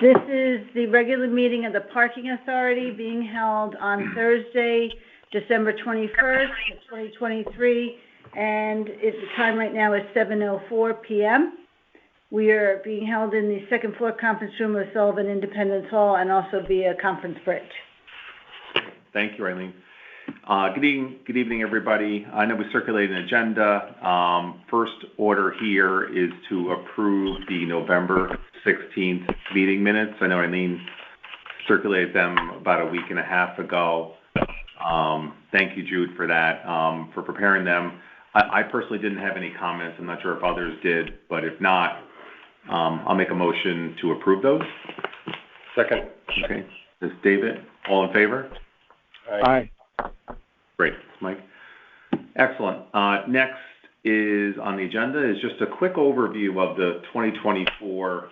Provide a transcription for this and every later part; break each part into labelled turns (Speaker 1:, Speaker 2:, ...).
Speaker 1: This is the regular meeting of the Parking Authority being held on Thursday, December 21st, 2023, and the time right now is 7:04 p.m. We are being held in the second floor conference room of Sullivan Independence Hall and also via conference bridge.
Speaker 2: Thank you, Eileen. Good evening, everybody. I know we circulated an agenda. First order here is to approve the November 16th meeting minutes. I know Eileen circulated them about a week and a half ago. Thank you, Jude, for that, for preparing them. I personally didn't have any comments. I'm not sure if others did, but if not, I'll make a motion to approve those.
Speaker 3: Second.
Speaker 2: Okay. This is David. All in favor?
Speaker 3: Aye.
Speaker 2: Great. Mike. Excellent. Next is on the agenda is just a quick overview of the 2024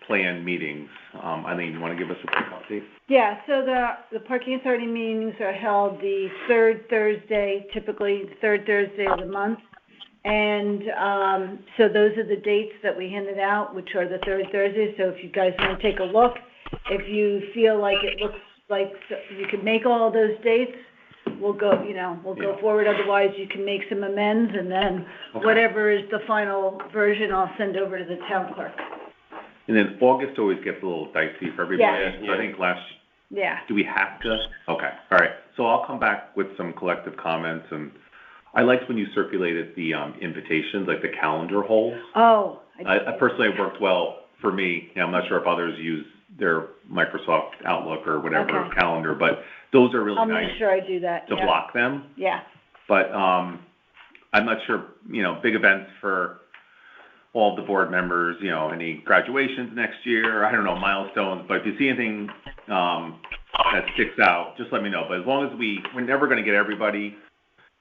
Speaker 2: planned meetings. Eileen, you want to give us a quick update?
Speaker 1: Yeah, so the Parking Authority meetings are held the third Thursday, typically the third Thursday of the month. And so those are the dates that we handed out, which are the third Thursday. So if you guys want to take a look, if you feel like it looks like you can make all of those dates, we'll go, go forward. Otherwise, you can make some amends, and then whatever is the final version, I'll send over to the town clerk.
Speaker 2: And then August always gets a little dicey for everybody.
Speaker 1: Yeah.
Speaker 2: So I think do we have to? Okay. All right. So I'll come back with some collective comments. And I liked when you circulated the invitations, like the calendar holes.
Speaker 1: Oh.
Speaker 2: I personally, it worked well for me. I'm not sure if others use their Microsoft Outlook or whatever calendar, but those are really nice.
Speaker 1: I'll make sure I do that.
Speaker 2: To block them.
Speaker 1: Yeah.
Speaker 2: But I'm not sure, big events for all the board members, any graduations next year, I don't know, milestones. But if you see anything that sticks out, just let me know. But as long as we're never going to get everybody,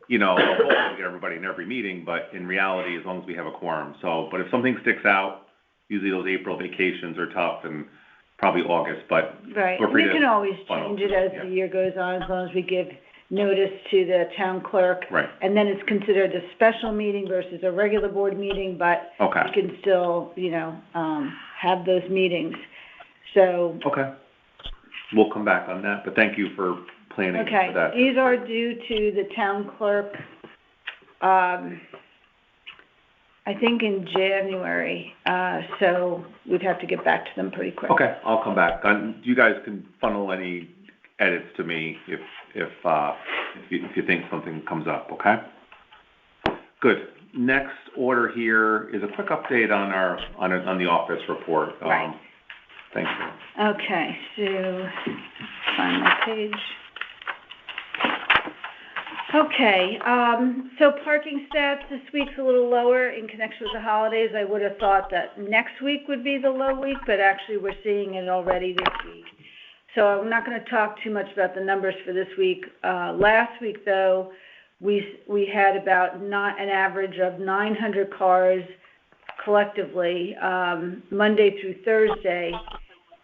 Speaker 2: we're hoping to get everybody in every meeting, but in reality, as long as we have a quorum. But if something sticks out, usually those April vacations are tough, and probably August, but
Speaker 1: right. We can always change it as the year goes on, as long as we give notice to the town clerk.
Speaker 2: Right.
Speaker 1: And then it's considered a special meeting versus a regular board meeting, but we can still, have those meetings. So. Okay.
Speaker 2: We'll come back on that, but thank you for planning for that.
Speaker 1: These are due to the town clerk, I think in January, so we'd have to get back to them pretty quick.
Speaker 2: Okay, I'll come back. You guys can funnel any edits to me if you think something comes up. Okay. Good. Next order here is a quick update on the office report.
Speaker 1: Right.
Speaker 2: Thank you.
Speaker 1: Okay, so find my page. Okay, so parking stats this week's a little lower in connection with the holidays. I would have thought that next week would be the low week, but actually we're seeing it already this week. So I'm not going to talk too much about the numbers for this week. Last week, though, we had about an average of 900 cars collectively, Monday through Thursday.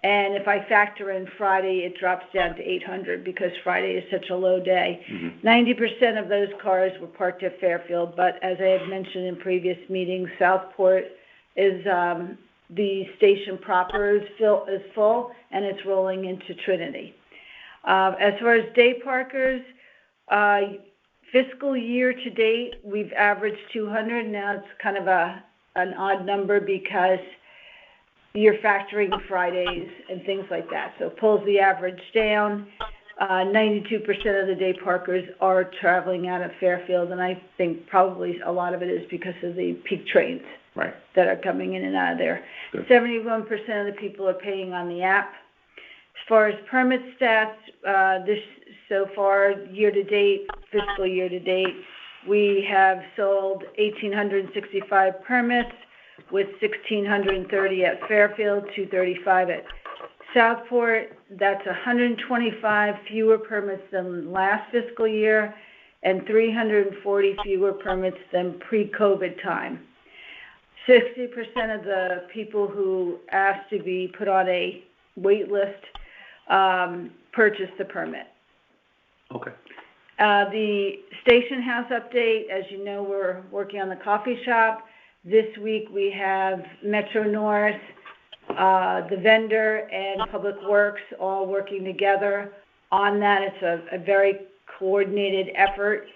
Speaker 1: And if I factor in Friday, it drops down to 800 because Friday is such a low day. 90% of those cars were parked at Fairfield, but as I had mentioned in previous meetings, Southport is the station proper is full, and it's rolling into Trinity. As far as day parkers, fiscal year to date, we've averaged 200. Now it's kind of an odd number because you're factoring Fridays and things like that. So it pulls the average down. 92% of the day parkers are traveling out of Fairfield, and I think probably a lot of it is because of the peak trains that are coming in and out of there. Good. 71% of the people are paying on the app. As far as permit stats, so far, year to date, fiscal year to date, we have sold 1,865 permits, with 1,630 at Fairfield, 235 at Southport. That's 125 fewer permits than last fiscal year and 340 fewer permits than pre-COVID time. 60% of the people who asked to be put on a wait list purchased the permit.
Speaker 2: Okay.
Speaker 1: The station house update, as you know, we're working on the coffee shop. This week we have Metro North, the vendor and Public Works all working together on that. It's a very coordinated effort,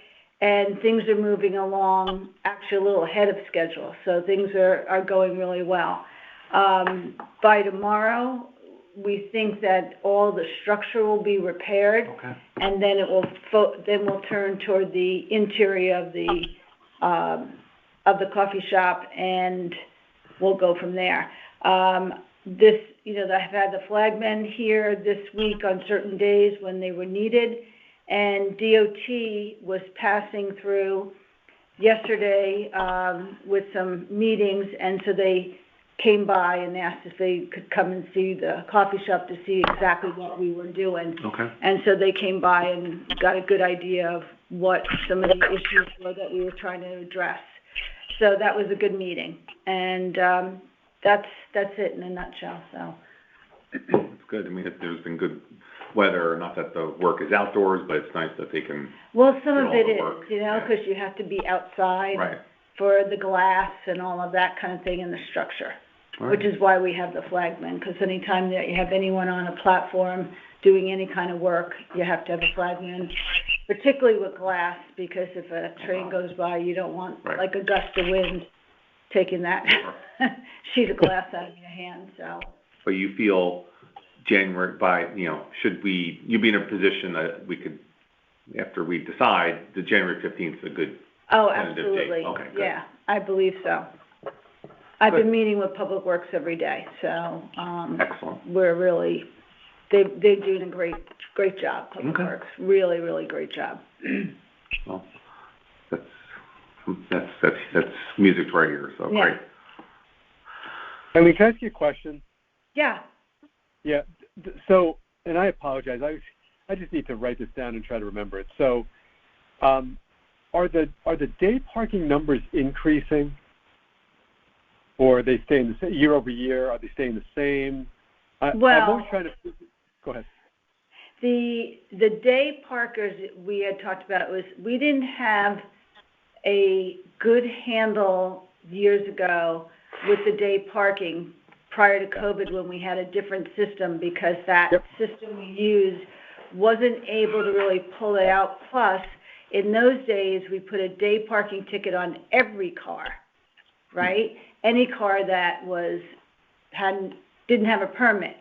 Speaker 1: and things are moving along actually a little ahead of schedule. So things are going really well. By tomorrow, we think that all the structure will be repaired,
Speaker 2: Okay.
Speaker 1: and then we'll turn toward the interior of the coffee shop, and we'll go from there. I've had the flagmen here this week on certain days when they were needed, and DOT was passing through yesterday with some meetings, and so they came by and asked if they could come and see the coffee shop to see exactly what we were doing.
Speaker 2: Okay.
Speaker 1: And so they came by and got a good idea of what some of the issues were that we were trying to address. So that was a good meeting, and that's it in a nutshell. So
Speaker 2: It's good. I mean, there's been good weather. Not that the work is outdoors, but it's nice that they can.
Speaker 1: well, some
Speaker 2: do
Speaker 1: of
Speaker 2: all
Speaker 1: it
Speaker 2: the
Speaker 1: is,
Speaker 2: work.
Speaker 1: because
Speaker 2: Yeah.
Speaker 1: you have to be outside
Speaker 2: Right.
Speaker 1: for the glass and all of that kind of thing in the structure, which is why we have the flagmen. Because anytime that you have anyone on a platform doing any kind of work, you have to have a flagman, particularly with glass, because if a train goes by, you don't want like a gust of wind taking that sheet of glass out of your hand. So.
Speaker 2: But you feel January should you be in a position that we could, after we decide, the January 15th is a good tentative date?
Speaker 1: Absolutely.
Speaker 2: Okay, good.
Speaker 1: Yeah, I believe so. I've been meeting with Public Works every day, so
Speaker 2: Excellent.
Speaker 1: we're really they're doing a great job. Public
Speaker 2: Okay.
Speaker 1: Works, really, really great job.
Speaker 2: Well, that's music to our ears. So
Speaker 1: Yeah.
Speaker 2: great.
Speaker 3: Eileen, can I ask you a question?
Speaker 1: Yeah.
Speaker 3: Yeah. So, and I apologize. I just need to write this down and try to remember it. So, are the day parking numbers increasing, or are they staying the same year over year? Are they staying the same? I'm always trying to. Go ahead.
Speaker 1: The day parkers we had talked about was we didn't have a good handle years ago with the day parking prior to COVID when we had a different system, because that system we used wasn't able to really pull it out. Plus, in those days, we put a day parking ticket on every car, right? Any car that didn't have a permit.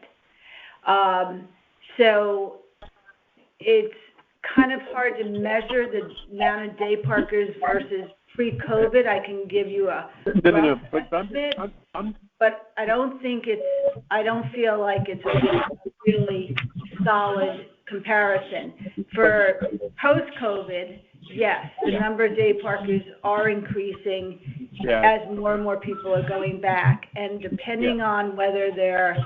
Speaker 1: So it's kind of hard to measure the amount of day parkers versus pre-COVID. I can give you a
Speaker 3: No.
Speaker 1: But I don't feel like it's a really solid comparison. For post-COVID, yes, the number of day parkers are increasing as more and more people are going back. And depending on whether they're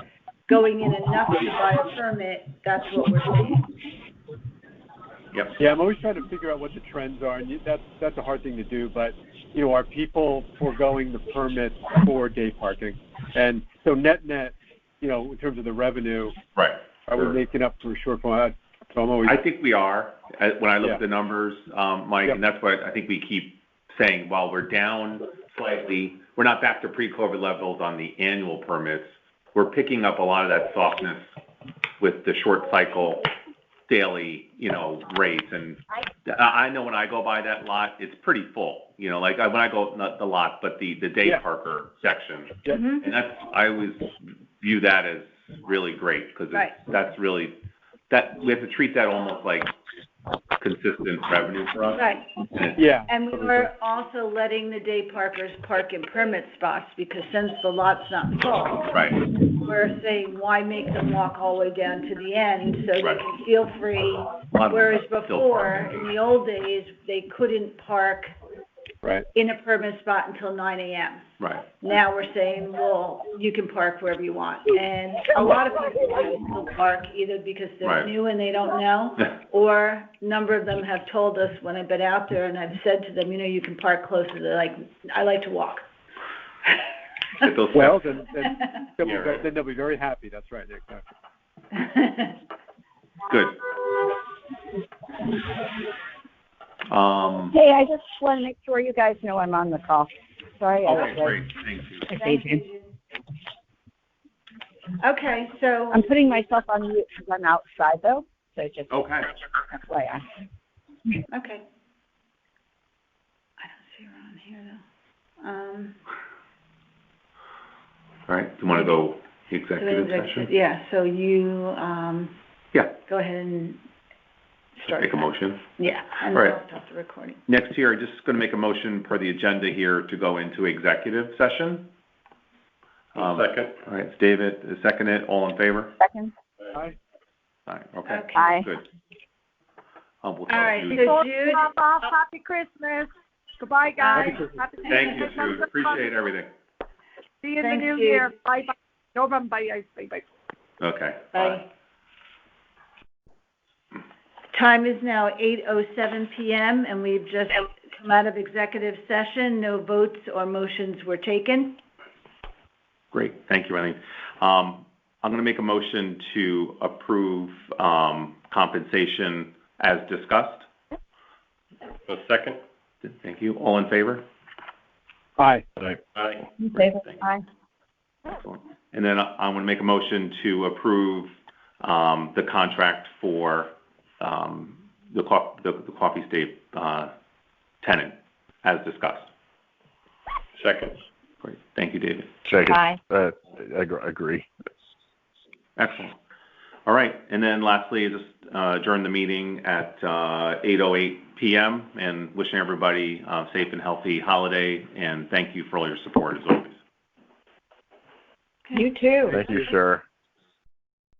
Speaker 1: going in enough to buy a permit, that's what we're seeing.
Speaker 2: Yep.
Speaker 3: Yeah, I'm always trying to figure out what the trends are, and that's a hard thing to do. But are people foregoing the permit for day parking? And so net, in terms of the revenue,
Speaker 2: Right.
Speaker 3: Are we making up for a shortfall? So I'm always.
Speaker 2: I think we are. When I look at the numbers, Mike, and that's what I think we keep saying. While we're down slightly, we're not back to pre-COVID levels on the annual permits. We're picking up a lot of that softness with the short cycle daily, rates. And I know when I go by that lot, it's pretty full. Like when I go, not the lot, but the day parker section.
Speaker 3: Yeah.
Speaker 1: Mm-hmm.
Speaker 2: And I always view that as really great, because that's really, that we have to treat that almost like consistent revenue for us.
Speaker 1: Right.
Speaker 3: Yeah.
Speaker 1: And we were also letting the day parkers park in permit spots, because since the lot's not full,
Speaker 2: Right.
Speaker 1: we're saying, why make them walk all the way down to the end so they can feel free?
Speaker 2: A lot of
Speaker 1: Whereas
Speaker 2: them still
Speaker 1: before,
Speaker 2: park.
Speaker 1: in the old days, they couldn't park
Speaker 3: Right.
Speaker 1: in a permit spot until 9 a.m.
Speaker 2: Right.
Speaker 1: Now we're saying, well, you can park wherever you want. And a lot of people still park either because they're new and they don't know, or a number of them have told us when I've been out there and I've said to them, you can park closer. They're like, I like to walk.
Speaker 3: Well, then they'll be very happy. That's right, exactly.
Speaker 2: Good.
Speaker 4: Hey, I just want to make sure you guys know I'm on the call. Sorry.
Speaker 2: Okay, great. Thank you.
Speaker 4: Thanks, Adrian.
Speaker 1: Okay, so,
Speaker 4: I'm putting myself on mute because I'm outside though, so just
Speaker 2: Okay.
Speaker 4: FYI.
Speaker 1: okay. I don't see her on here though.
Speaker 2: All right, do you want to go executive
Speaker 1: doing
Speaker 2: session?
Speaker 1: Yeah, so you,
Speaker 2: Yeah.
Speaker 1: go ahead and start.
Speaker 2: Make a motion.
Speaker 1: Yeah, and
Speaker 2: All right.
Speaker 1: I'll stop the recording.
Speaker 2: Next here, I'm just going to make a motion per the agenda here to go into executive session.
Speaker 5: Second.
Speaker 2: All right, it's David, second it, all in favor?
Speaker 4: Second.
Speaker 3: Aye.
Speaker 2: All right, okay,
Speaker 1: Okay.
Speaker 4: Aye.
Speaker 2: good. We'll
Speaker 1: All
Speaker 2: tell
Speaker 1: right,
Speaker 2: Jude.
Speaker 1: so Jude,
Speaker 6: Happy Christmas. Goodbye, guys.
Speaker 3: Happy Christmas.
Speaker 6: Happy
Speaker 2: Thank you,
Speaker 6: Christmas.
Speaker 2: Jude, appreciate everything.
Speaker 6: See you in the
Speaker 1: Thanks,
Speaker 6: new
Speaker 1: Jude.
Speaker 6: year. Bye-bye. No, bye-bye. Bye-bye.
Speaker 2: Okay.
Speaker 1: bye. Time is now 8:07 PM, and we've just come out of executive session. No votes or motions were taken.
Speaker 2: Great, thank you, Eileen. I'm going to make a motion to approve compensation as discussed.
Speaker 5: A second.
Speaker 2: Thank you, all in favor?
Speaker 3: Aye.
Speaker 5: Aye.
Speaker 4: David,
Speaker 2: Thank you.
Speaker 4: aye.
Speaker 2: Excellent. And then I'm going to make a motion to approve the contract for the Coffee State tenant as discussed.
Speaker 5: Second.
Speaker 2: Great, thank you, David.
Speaker 7: Second.
Speaker 4: Aye.
Speaker 7: Agree.
Speaker 2: Excellent. All right, and then lastly, just adjourn the meeting at 8:08 PM, and wishing everybody a safe and healthy holiday, and thank you for all your support as always.
Speaker 4: You too.
Speaker 7: Thank you, sir.